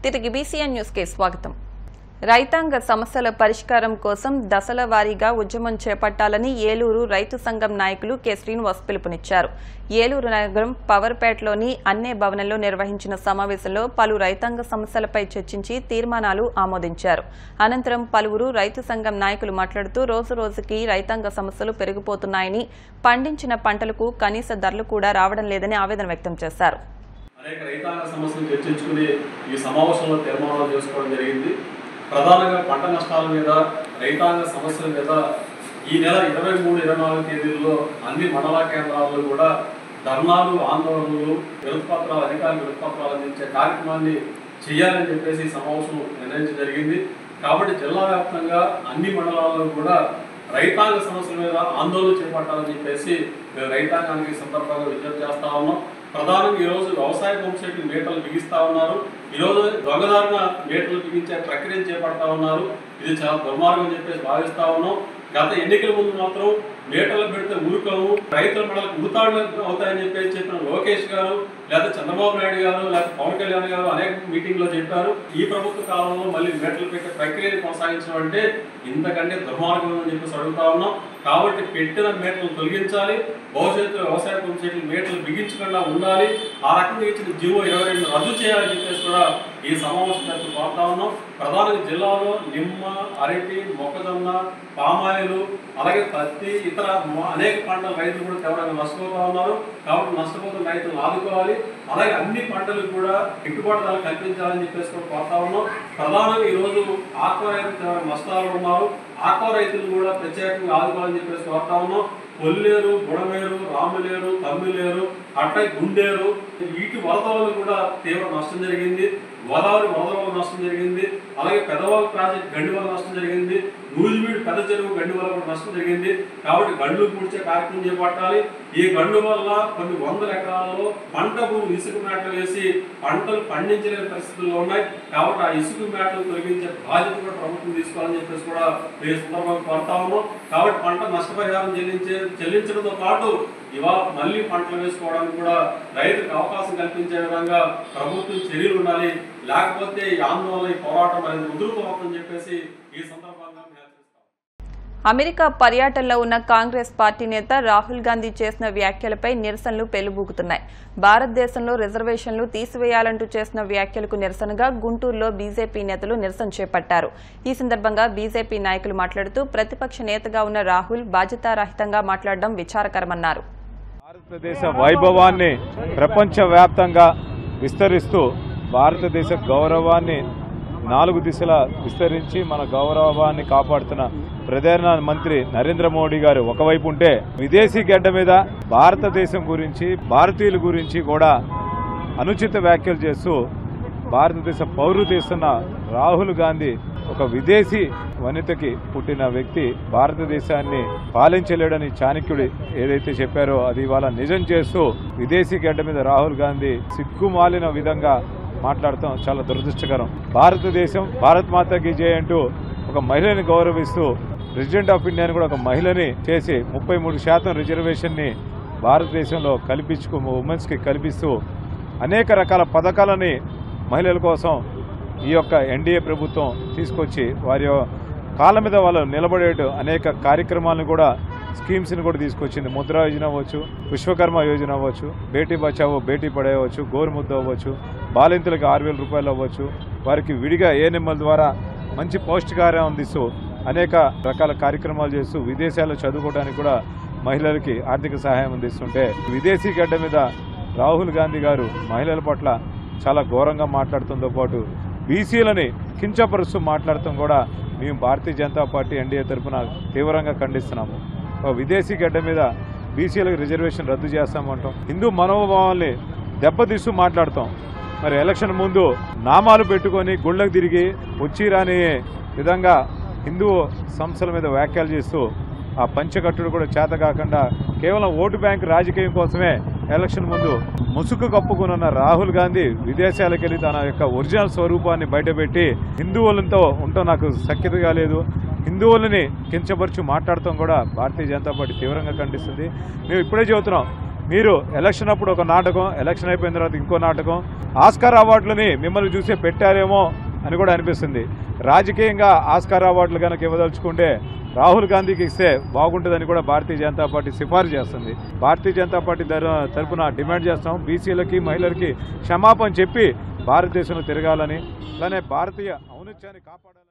తిరిగి BCN news కి స్వాగతం. రైతాంగ సమస్యల పరిష్కారం కోసం దశల వారీగా ఉద్యమం చేపట్టాలని ఏలూరు రైతు సంఘం నాయకులు కె శ్రీనివాస్ పిలుపునిచ్చారు. ఏలూరు నగరం పవర్పేటలోని అన్నే భవనంలో నిర్వహించిన సమావేశంలో పలు రైతాంగ సమస్యలపై చర్చించి తీర్మానాలు ఆమోదించారు. అనంతరం పలువురు రైతు సంఘం నాయకులు మాట్లాడుతూ రోజురోజుకి రైతాంగ సమస్యలు పెరిగిపోతున్నాయని, పండించిన పంటలకు కనీస ధరలు కూడా రావడం లేదని ఆవేదన వ్యక్తం చేశారు. అనేక రైతాంగ సమస్యలు చర్చించుకుని ఈ సమావేశంలో తీర్మానాలు చేసుకోవడం జరిగింది. ప్రధానంగా పంట నష్టాల మీద, రైతాంగ సమస్యల మీద ఈ నెల 23-24 తేదీల్లో అన్ని మండల కేంద్రాల్లో కూడా ధర్నాలు, ఆందోళనలు, వినతిపత్రాలు, అధికారులకు వినతిపత్రాలు అందించే కార్యక్రమాన్ని చేయాలని చెప్పేసి ఈ సమావేశం నిర్ణయించడం జరిగింది. కాబట్టి జిల్లా వ్యాప్తంగా అన్ని మండలాల్లో కూడా రైతాంగ సమస్యల మీద ఆందోళన చేపట్టాలని చెప్పేసి మేము రైతాంగానికి సందర్భంగా విజ్ఞప్తి చేస్తా ఉన్నాం. ప్రధానంగా ఈరోజు వ్యవసాయ పంపుసెట్లు మీటర్లు బిగిస్తా ఉన్నారు. ఈరోజు దొంగదారున మీటర్లు బిగించే ప్రక్రియను చేపడతా ఉన్నారు. ఇది చాలా దుర్మార్గం అని చెప్పేసి భావిస్తా ఉన్నాం. గత ఎన్నికల ముందు మాత్రం మీటర్లు పెడితే ఊరుకోము, రైతుల మెడలకు ఉరితాళ్లు అవుతాయని చెప్పేసి చెప్పిన లోకేష్ గారు, లేదా చంద్రబాబు నాయుడు గారు, లేదా పవన్ కళ్యాణ్ గారు అనేక మీటింగ్లో చెప్పారు. ఈ ప్రభుత్వ కాలంలో మళ్ళీ మీటర్లు పెట్టే ప్రక్రియను కొనసాగించడం అంటే ఇంతకంటే దుర్మార్గం అని చెప్పేసి అడుగుతా ఉన్నాం. కాబట్టి పెట్టిన మీటర్లు తొలగించాలి, భవిష్యత్తులో వ్యవసాయ పంపుసెట్లు మీటర్లు బిగించకుండా ఉండాలి. ఆ రకంగా ఇచ్చిన జీవో 22 రద్దు చేయాలని చెప్పేసి కూడా ఈ సమావేశం కోరుతా ఉన్నాం. ప్రధానంగా జిల్లాలో నిమ్మ, అరటి, మొక్కజొన్న, పామాయిలు, అలాగే పత్తి, ఇతర అనేక పంటల రైతులు కూడా తీవ్రంగా నష్టపోతా ఉన్నారు. కాబట్టి నష్టపోతున్న రైతులను ఆదుకోవాలి. అలాగే అన్ని పంటలకు కూడా గిట్టుబాటు ధర కల్పించాలని చెప్పేసి కూడా కోరుతా ఉన్నాం. ప్రధానంగా ఈరోజు ఆక్వా రైతులు తీవ్రంగా నష్టాలు ఉన్నారు. ఆక్వా రైతులు కూడా ప్రత్యేకంగా ఆదుకోవాలని చెప్పేసి కోరుతా ఉన్నాం. కొల్లేరు, బుడమేరు, రాములేరు, తమ్మిలేరు, అట్టై గుండేరు వీటి వరద వల్ల కూడా తీవ్ర నష్టం జరిగింది. గోదావరి వరద వల్ల నష్టం జరిగింది. అలాగే పెదవాగు ప్రాజెక్ట్ గండి వల్ల నష్టం జరిగింది. నూజివీడు పెద్ద చెరువు గండి వల్ల కూడా నష్టం జరిగింది. కాబట్టి గండ్లు పూడ్చే కార్యక్రమం చేపట్టాలి. ఈ గండు వల్ల కొన్ని వందల ఎకరాలలో పంట భూమి ఇసుక మేటలు వేసి పంటలు పండించలేని పరిస్థితుల్లో ఉన్నాయి. కాబట్టి ఆ ఇసుక మేటలు తొలగించే బాధ్యత కూడా ప్రభుత్వం తీసుకోవాలని చెప్పేసి కూడా ఈ సందర్భంగా కోరుతా ఉన్నాం. కాబట్టి పంట నష్టపరిహారం చెల్లించడంతో పాటు ఇవాళ మళ్ళీ పంటలు వేసుకోవడానికి కూడా రైతులకు అవకాశం కల్పించే విధంగా ప్రభుత్వం చర్యలు ఉండాలి. లేకపోతే ఈ ఆందోళన, ఈ పోరాటం అనేది ముదురుకోవద్దని చెప్పేసి ఈ సందర్భంగా అమెరికా పర్యటనలో ఉన్న కాంగ్రెస్ పార్టీ నేత రాహుల్ గాంధీ చేసిన వ్యాఖ్యలపై నిరసనలు పెళ్లిబూకుతున్నాయి. భారతదేశంలో రిజర్వేషన్లు తీసివేయాలంటూ చేసిన వ్యాఖ్యలకు నిరసనగా గుంటూరులో బీజేపీ నేతలు నిరసన చేపట్టారు. ఈ సందర్భంగా బీజేపీ నాయకులు మాట్లాడుతూ ప్రతిపక్ష నేతగా ఉన్న రాహుల్ బాధ్యతారహితంగా మాట్లాడడం విచారకరమన్నారు. భారతదేశ వైభవాన్ని ప్రపంచవ్యాప్తంగా విస్తరిస్తూ భారతదేశ గౌరవాన్ని 4 దిశలా విస్తరించి మన గౌరవాన్ని కాపాడుతున్న ప్రధానమంత్రి నరేంద్ర మోడీ గారు ఒకవైపు ఉంటే, విదేశీ గడ్డ మీద భారతదేశం గురించి, భారతీయుల గురించి కూడా అనుచిత వ్యాఖ్యలు చేస్తూ భారతదేశ పౌరులు తీస్తున్న రాహుల్ గాంధీ ఒక విదేశీ వనితకి పుట్టిన వ్యక్తి భారతదేశాన్ని పాలించలేడని చాణక్యుడు ఏదైతే చెప్పారో అది ఇవాళ నిజం చేస్తూ విదేశీ గడ్డ మీద రాహుల్ గాంధీ సిగ్గుమాలిన విధంగా మాట్లాడటం చాలా దురదృష్టకరం. భారతదేశం భారత్ మాతాకి జై అంటూ ఒక మహిళని గౌరవిస్తూ ప్రెసిడెంట్ ఆఫ్ ఇండియాని కూడా ఒక మహిళని చేసి 33% రిజర్వేషన్ని భారతదేశంలో ఉమెన్స్కి కల్పిస్తూ అనేక రకాల పథకాలని మహిళల కోసం ఈ యొక్క ఎన్డీఏ ప్రభుత్వం తీసుకొచ్చి వారి కాళ్ళ మీద వాళ్ళు నిలబడేటు అనేక కార్యక్రమాలను కూడా, స్కీమ్స్ని కూడా తీసుకొచ్చింది. ముద్రా యోజన అవ్వచ్చు, విశ్వకర్మ యోజన అవ్వచ్చు, బేటీ బచావో బేటీ పడావో అవ్వచ్చు, గోరుముద్ద అవ్వచ్చు, బాలింతలకు 6,000 రూపాయలు అవ్వచ్చు, వారికి విడిగా ఏఎన్ఎంఎల్ ద్వారా మంచి పౌష్టికాహారం అందిస్తూ అనేక రకాల కార్యక్రమాలు చేస్తూ విదేశాల్లో చదువుకోవడానికి కూడా మహిళలకి ఆర్థిక సహాయం అందిస్తుంటే, విదేశీ గడ్డ మీద రాహుల్ గాంధీ గారు మహిళల పట్ల చాలా ఘోరంగా మాట్లాడుతుందో పాటు బీసీలని కించపరుస్తూ మాట్లాడటం కూడా మేము భారతీయ జనతా పార్టీ ఎన్డీఏ తరఫున తీవ్రంగా ఖండిస్తున్నాము. విదేశీ గడ్డ మీద బీసీలకు రిజర్వేషన్ రద్దు చేస్తామంటాం, హిందూ మనోభావాల్ని దెబ్బతీస్తూ మాట్లాడతాం. మరి ఎలక్షన్ ముందు నామాలు పెట్టుకొని గుళ్ళకు తిరిగి వచ్చి రాని విధంగా హిందూ సంస్థల మీద వ్యాఖ్యలు చేస్తూ ఆ పంచకట్టుడు కూడా చేత కాకుండా కేవలం ఓటు బ్యాంక్ రాజకీయం కోసమే ఎలక్షన్ ముందు ముసుగు కప్పుకున్న రాహుల్ గాంధీ విదేశాలకు వెళ్ళి తన యొక్క ఒరిజినల్ స్వరూపాన్ని బయటపెట్టి హిందువులతో ఉండటం నాకు సఖ్యతగా లేదు, హిందువులని కించపరిచి మాట్లాడటం కూడా భారతీయ జనతా పార్టీ తీవ్రంగా ఖండిస్తుంది. మేము ఇప్పుడే చెబుతున్నాం, మీరు ఎలక్షన్ అప్పుడు ఒక నాటకం, ఎలక్షన్ అయిపోయిన తర్వాత ఇంకో నాటకం, ఆస్కార్ అవార్డులని మిమ్మల్ని చూసే పెట్టారేమో అని కూడా అనిపిస్తుంది. రాజకీయంగా ఆస్కార్ అవార్డులు కనుక ఇవ్వదలుచుకుంటే రాహుల్ గాంధీకి ఇస్తే బాగుంటుందని కూడా భారతీయ జనతా పార్టీ సిఫార్సు చేస్తుంది. భారతీయ జనతా పార్టీ తరఫున డిమాండ్ చేస్తాం, బీసీలకి మహిళలకి క్షమాపణ చెప్పి భారతదేశంలో తిరగాలని, అలానే భారతీయ ఔన్నత్యాన్ని కాపాడాలని.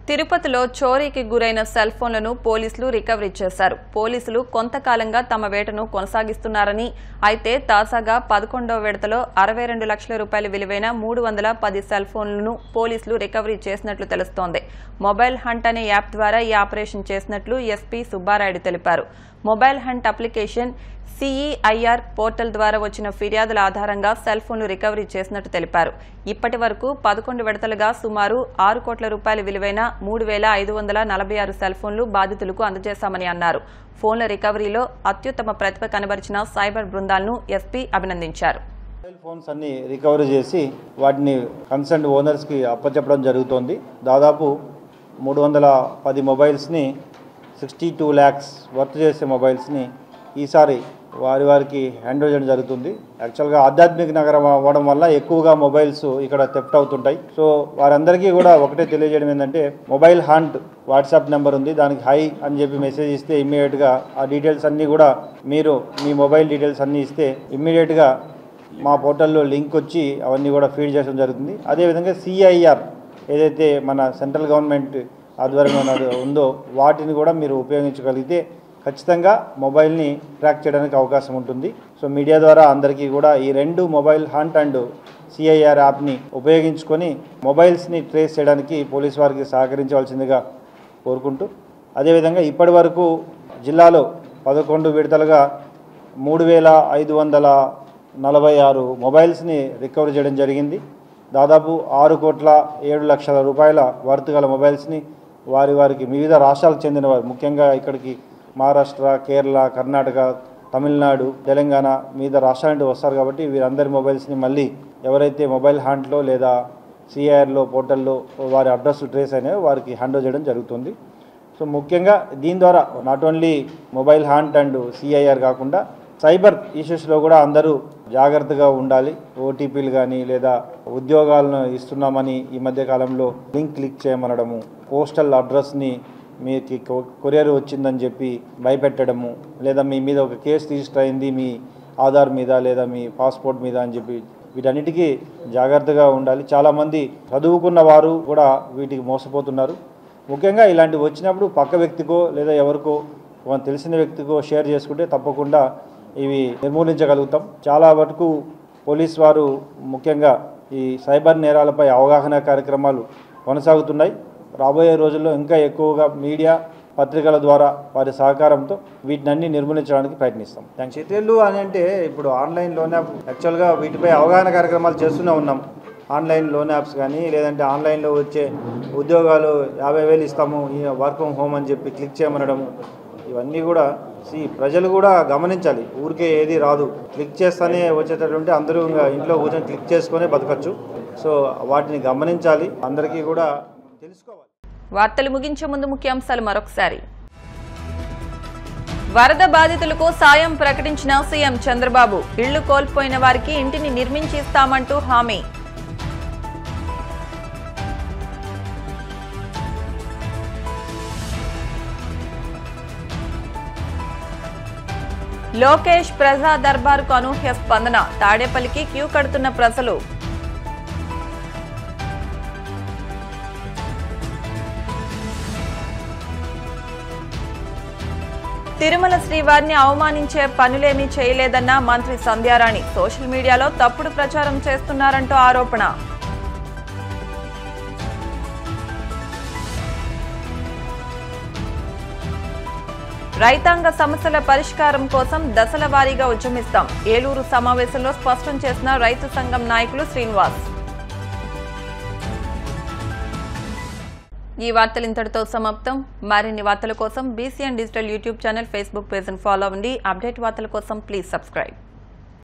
తిరుపతిలో చోరీకి గురైన సెల్ ఫోన్లను పోలీసులు రికవరీ చేశారు. పోలీసులు కొంతకాలంగా తమ వేటను కొనసాగిస్తున్నారని, అయితే తాజాగా 11వ విడతలో 62 లక్షల రూపాయల విలువైన 310 సెల్ ఫోన్లను పోలీసులు రికవరీ చేసినట్లు తెలుస్తోంది. మొబైల్ హంట్ అనే యాప్ ద్వారా ఈ ఆపరేషన్ చేసినట్లు ఎస్పీ సుబ్బారాయుడు తెలిపారు. Mobile hunt application, CEIR portal ద్వారా వచ్చిన ఫిర్యాదుల ఆధారంగా సెల్ ఫోన్లు రికవరీ చేసినట్టు తెలిపారు. ఇప్పటి వరకు 11 విడతలుగా సుమారు 6 కోట్ల రూపాయల విలువైన 3,546 సెల్ ఫోన్లు బాధితులకు అందజేశామని అన్నారు. ఫోన్ల రికవరీలో అత్యుత్తమ ప్రతిభ కనబరిచిన సైబర్ బృందాలను ఎస్పీ అభినందించారు. మొబైల్ ఫోన్స్ అన్ని రికవరీ చేసి వాటిని కన్సర్న్ ఓనర్స్కి అప్పచెప్పడం జరుగుతోంది. దాదాపు 310 మొబైల్స్ని 62 lakhs వర్త్ చేసే మొబైల్స్ని ఈసారి వారికి హ్యాండ్ ఓవర్ చేయడం జరుగుతుంది. యాక్చువల్గా ఆధ్యాత్మిక నగరం అవ్వడం వల్ల ఎక్కువగా మొబైల్స్ ఇక్కడ థెఫ్ట్ అవుతుంటాయి. సో వారందరికీ కూడా ఒకటే తెలియజేయడం ఏంటంటే, మొబైల్ హంట్ వాట్సాప్ నెంబర్ ఉంది, దానికి హై అని చెప్పి మెసేజ్ ఇస్తే ఇమ్మీడియట్గా ఆ డీటెయిల్స్ అన్నీ కూడా మీరు మీ మొబైల్ డీటెయిల్స్ అన్నీ ఇస్తే ఇమ్మీడియట్గా మా పోర్టల్లో లింక్ వచ్చి అవన్నీ కూడా ఫీడ్ చేయడం జరుగుతుంది. అదేవిధంగా CIR ఏదైతే మన సెంట్రల్ గవర్నమెంట్ ఆధ్వర్యంలో ఉందో వాటిని కూడా మీరు ఉపయోగించగలిగితే ఖచ్చితంగా మొబైల్ని ట్రాక్ చేయడానికి అవకాశం ఉంటుంది. సో మీడియా ద్వారా అందరికీ కూడా ఈ 2 మొబైల్ హంట్ అండ్ CIR యాప్ని ఉపయోగించుకొని మొబైల్స్ని ట్రేస్ చేయడానికి పోలీసు వారికి సహకరించవలసిందిగా కోరుకుంటూ, అదేవిధంగా ఇప్పటి వరకు జిల్లాలో 11 విడతలుగా 3,546 మొబైల్స్ని రికవరీ చేయడం జరిగింది. దాదాపు 6,07,00,000 రూపాయల వర్త్ గల మొబైల్స్ని వారికి వివిధ రాష్ట్రాలకు చెందిన వారు, ముఖ్యంగా ఇక్కడికి మహారాష్ట్ర, కేరళ, కర్ణాటక, తమిళనాడు, తెలంగాణ మీద రాష్ట్రాల నుండి వస్తారు కాబట్టి వీరందరి మొబైల్స్ని మళ్ళీ ఎవరైతే మొబైల్ హ్యాండ్లో లేదా CIRలో పోర్టల్లో వారి అడ్రస్ ట్రేస్ అయినాయో వారికి హ్యాండ్ ఓవర్ చేయడం జరుగుతుంది. సో ముఖ్యంగా దీని ద్వారా not only mobile hand and CIR కాకుండా సైబర్ ఇష్యూస్లో కూడా అందరూ జాగ్రత్తగా ఉండాలి. OTPలు కానీ లేదా ఉద్యోగాలను ఇస్తున్నామని ఈ మధ్య కాలంలో లింక్ క్లిక్ చేయమనడము, పోస్టల్ అడ్రస్ని మీకు కొరియర్ వచ్చిందని చెప్పి భయపెట్టడము, లేదా మీ మీద ఒక కేసు రిజిస్టర్ అయింది మీ ఆధార్ మీద లేదా మీ పాస్పోర్ట్ మీద అని చెప్పి, వీటన్నిటికీ జాగ్రత్తగా ఉండాలి. చాలామంది చదువుకున్న వారు కూడా వీటికి మోసపోతున్నారు. ముఖ్యంగా ఇలాంటివి వచ్చినప్పుడు పక్క వ్యక్తికో లేదా ఎవరికో తెలిసిన వ్యక్తికో షేర్ చేసుకుంటే తప్పకుండా ఇవి నిర్మూలించగలుగుతాం. చాలా వరకు పోలీస్ వారు ముఖ్యంగా ఈ సైబర్ నేరాలపై అవగాహన కార్యక్రమాలు కొనసాగుతున్నాయి. రాబోయే రోజుల్లో ఇంకా ఎక్కువగా మీడియా, పత్రికల ద్వారా వారి సహకారంతో వీటినన్నీ నిర్మూలించడానికి ప్రయత్నిస్తాం. చర్యలు అని అంటే ఇప్పుడు ఆన్లైన్ లోన్ యాప్ యాక్చువల్గా వీటిపై అవగాహన కార్యక్రమాలు చేస్తూనే ఉన్నాం. ఆన్లైన్ లోన్ యాప్స్ కానీ లేదంటే ఆన్లైన్లో వచ్చే ఉద్యోగాలు 50,000 ఇస్తాము వర్క్ ఫ్రమ్ హోమ్ అని చెప్పి క్లిక్ చేయమనడము, ఇవన్నీ కూడా ప్రజలు కూడా గమనించాలి. ఊరికే ఏది రాదు, క్లిక్ చేస్తానే వచ్చేటటువంటి అందరూ ఇంట్లో కూర్చొని క్లిక్ చేసుకునే బతకచ్చు. సో వాటిని గమనించాలి, అందరికీ కూడా తెలుసుకోవాలి. వార్తలు ముగించే ముందు ముఖ్యాంశాలు మరొకసారి. వరద బాధితులకు సాయం ప్రకటించిన సీఎం చంద్రబాబు, ఇళ్లు కోల్పోయిన వారికి ఇంటిని నిర్మించి ఇస్తామంటూ హామీ. లోకేష్ ప్రజా దర్బార్కు అనూహ్య స్పందన, తాడేపల్లికి క్యూ కడుతున్న ప్రజలు. తిరుమల శ్రీవారిని అవమానించే పనులేమీ చేయలేదన్న మంత్రి సంధ్యారాణి, సోషల్ మీడియాలో తప్పుడు ప్రచారం చేస్తున్నారంటూ ఆరోపణ. రైతాంగ సమస్యల పరిష్కారం కోసం దశల వారీగా ఉద్యమిస్తాం, ఏలూరు సమావేశంలో స్పష్టం చేసిన రైతు సంఘం నాయకులు శ్రీనివాస్. ఈ వార్తలు ఇంతటితో సమాప్తం. మరిన్ని వార్తల కోసం BCN digital YouTube channel, Facebook పేజ్ను ఫాలో అవ్వండి. అప్డేట్ వార్తల కోసం ప్లీజ్ సబ్స్క్రైబ్.